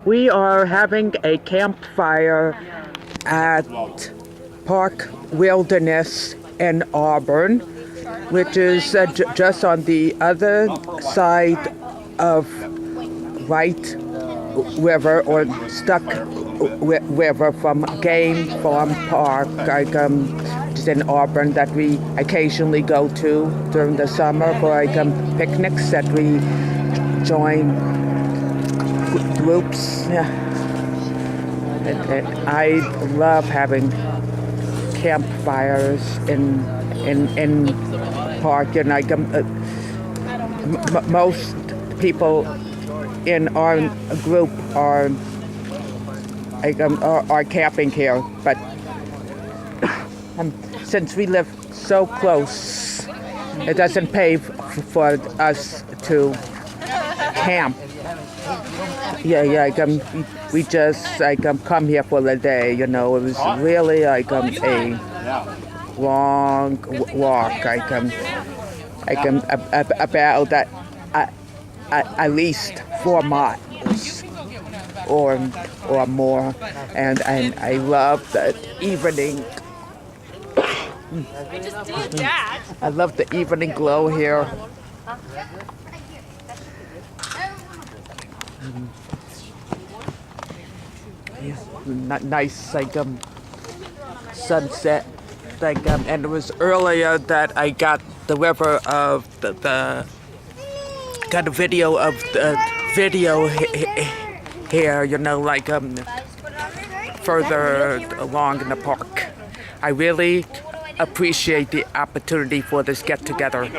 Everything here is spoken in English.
We are having a campfire at Park Wilderness in Auburn, which is just on the other side of Wright River or Stuck River from Game Farm Park, just in Auburn, that we occasionally go to during the summer for picnics that we join groups. Yeah. And I love having campfires in park, and most people in our group are camping here, but since we live so close, it doesn't pay for us to camp. We just come here for the day. It was really a long walk. About at least 4 miles or more, and I love the evening. I just did that. I love the evening glow here. Nice sunset, and it was earlier that I got the river of got a video of the video here, further along in the park. I really appreciate the opportunity for this get together.